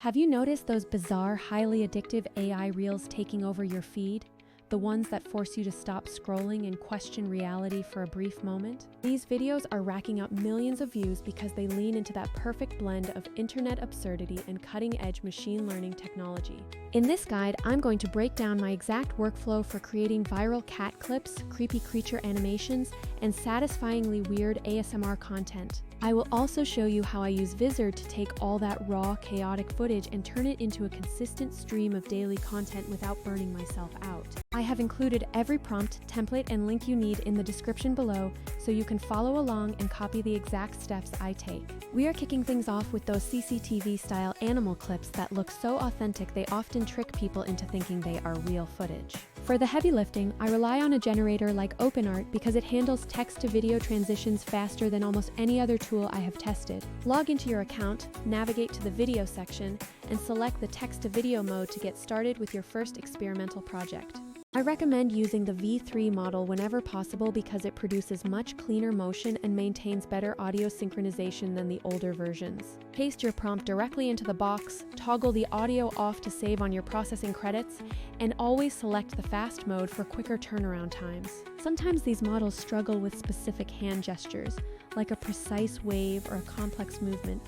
Have you noticed those bizarre, highly addictive AI reels taking over your feed? The ones that force you to stop scrolling and question reality for a brief moment? These videos are racking up millions of views because they lean into that perfect blend of internet absurdity and cutting-edge machine learning technology. In this guide, I'm going to break down my exact workflow for creating viral cat clips, creepy creature animations, and satisfyingly weird ASMR content. I will also show you how I use Vizard to take all that raw, chaotic footage and turn it into a consistent stream of daily content without burning myself out. I have included every prompt, template, and link you need in the description below so you can follow along and copy the exact steps I take. We are kicking things off with those CCTV-style animal clips that look so authentic they often trick people into thinking they are real footage. For the heavy lifting, I rely on a generator like OpenArt because it handles text-to-video transitions faster than almost any other tool I have tested. Log into your account, navigate to the video section, and select the text-to-video mode to get started with your first experimental project. I recommend using the V3 model whenever possible because it produces much cleaner motion and maintains better audio synchronization than the older versions. Paste your prompt directly into the box, toggle the audio off to save on your processing credits, and always select the fast mode for quicker turnaround times. Sometimes these models struggle with specific hand gestures, like a precise wave or a complex movement,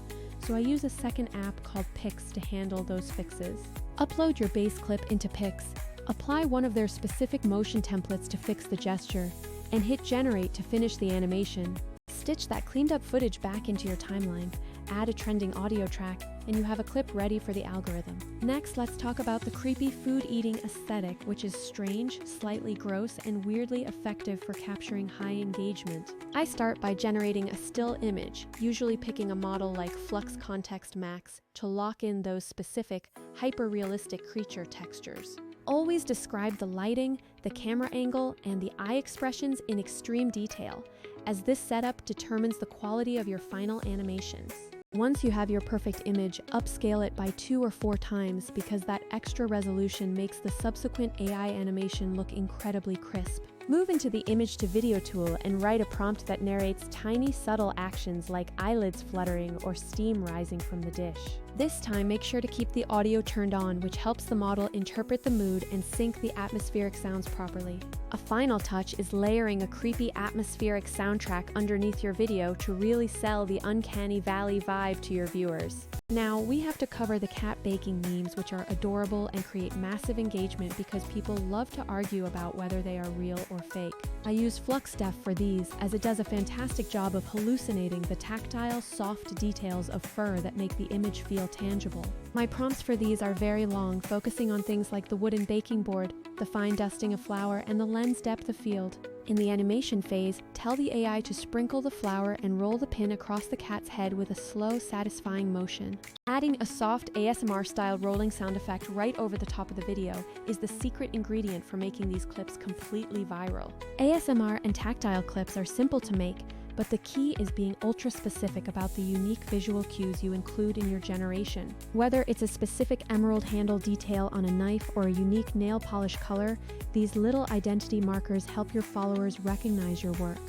so I use a second app called Pix to handle those fixes. Upload your base clip into Pix. Apply one of their specific motion templates to fix the gesture, and hit generate to finish the animation. Stitch that cleaned up footage back into your timeline, add a trending audio track, and you have a clip ready for the algorithm. Next, let's talk about the creepy food-eating aesthetic, which is strange, slightly gross, and weirdly effective for capturing high engagement. I start by generating a still image, usually picking a model like Flux Context Max to lock in those specific, hyper-realistic creature textures. Always describe the lighting, the camera angle, and the eye expressions in extreme detail, as this setup determines the quality of your final animations. Once you have your perfect image, upscale it by 2 or 4 times because that extra resolution makes the subsequent AI animation look incredibly crisp. Move into the image to video tool and write a prompt that narrates tiny, subtle actions like eyelids fluttering or steam rising from the dish. This time, make sure to keep the audio turned on, which helps the model interpret the mood and sync the atmospheric sounds properly. A final touch is layering a creepy atmospheric soundtrack underneath your video to really sell the uncanny valley vibe to your viewers. Now, we have to cover the cat baking memes, which are adorable and create massive engagement because people love to argue about whether they are real or fake. I use Flux Deaf for these, as it does a fantastic job of hallucinating the tactile, soft details of fur that make the image feel tangible. My prompts for these are very long, focusing on things like the wooden baking board, the fine dusting of flour, and the lens depth of field. In the animation phase, tell the AI to sprinkle the flour and roll the pin across the cat's head with a slow, satisfying motion. Adding a soft ASMR-style rolling sound effect right over the top of the video is the secret ingredient for making these clips completely viral. ASMR and tactile clips are simple to make, but the key is being ultra-specific about the unique visual cues you include in your generation. Whether it's a specific emerald handle detail on a knife or a unique nail polish color, these little identity markers help your followers recognize your work.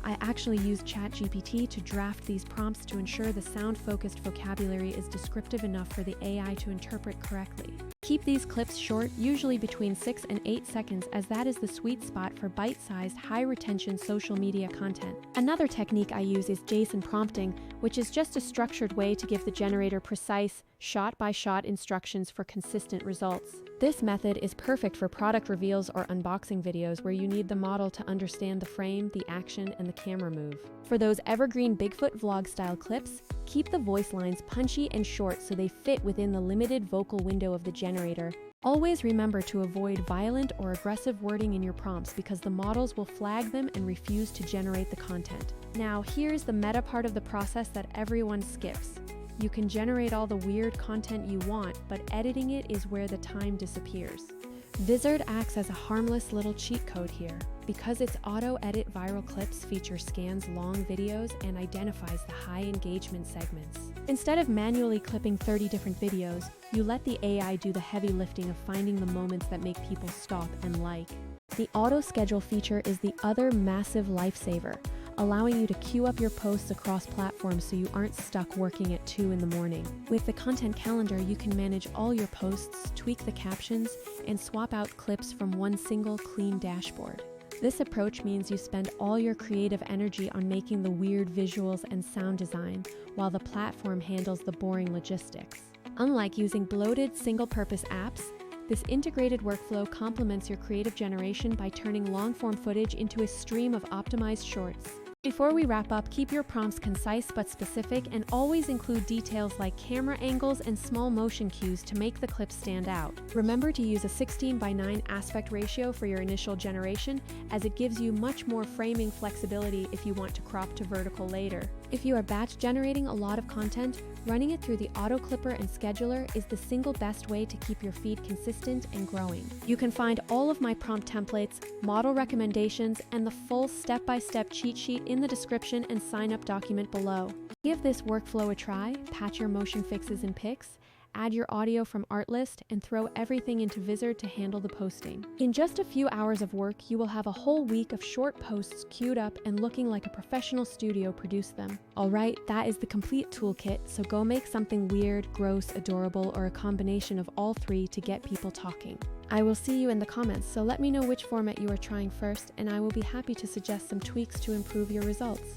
I actually use ChatGPT to draft these prompts to ensure the sound-focused vocabulary is descriptive enough for the AI to interpret correctly. Keep these clips short, usually between 6 and 8 seconds, as that is the sweet spot for bite-sized, high-retention social media content. Another technique I use is JSON prompting, which is just a structured way to give the generator precise, shot-by-shot instructions for consistent results. This method is perfect for product reveals or unboxing videos where you need the model to understand the frame, the action, and the camera move. For those evergreen Bigfoot vlog-style clips, keep the voice lines punchy and short so they fit within the limited vocal window of the generator. Always remember to avoid violent or aggressive wording in your prompts because the models will flag them and refuse to generate the content. Now, here's the meta part of the process that everyone skips. You can generate all the weird content you want, but editing it is where the time disappears. Vizard acts as a harmless little cheat code here. Because its auto-edit viral clips feature scans long videos and identifies the high engagement segments. Instead of manually clipping 30 different videos, you let the AI do the heavy lifting of finding the moments that make people stop and like. The auto-schedule feature is the other massive lifesaver. allowing you to queue up your posts across platforms so you aren't stuck working at 2 in the morning. With the content calendar, you can manage all your posts, tweak the captions, and swap out clips from one single clean dashboard. This approach means you spend all your creative energy on making the weird visuals and sound design, while the platform handles the boring logistics. Unlike using bloated, single-purpose apps, this integrated workflow complements your creative generation by turning long-form footage into a stream of optimized shorts. Before we wrap up, keep your prompts concise but specific, and always include details like camera angles and small motion cues to make the clip stand out. Remember to use a 16:9 aspect ratio for your initial generation, as it gives you much more framing flexibility if you want to crop to vertical later. If you are batch generating a lot of content, running it through the auto clipper and scheduler is the single best way to keep your feed consistent and growing. You can find all of my prompt templates, model recommendations, and the full step-by-step cheat sheet in the description and sign-up document below. Give this workflow a try, patch your motion fixes in Pix, add your audio from Artlist, and throw everything into Vizard to handle the posting. In just a few hours of work, you will have a whole week of short posts queued up and looking like a professional studio produced them. Alright, that is the complete toolkit, so go make something weird, gross, adorable, or a combination of all three to get people talking. I will see you in the comments, so let me know which format you are trying first, and I will be happy to suggest some tweaks to improve your results.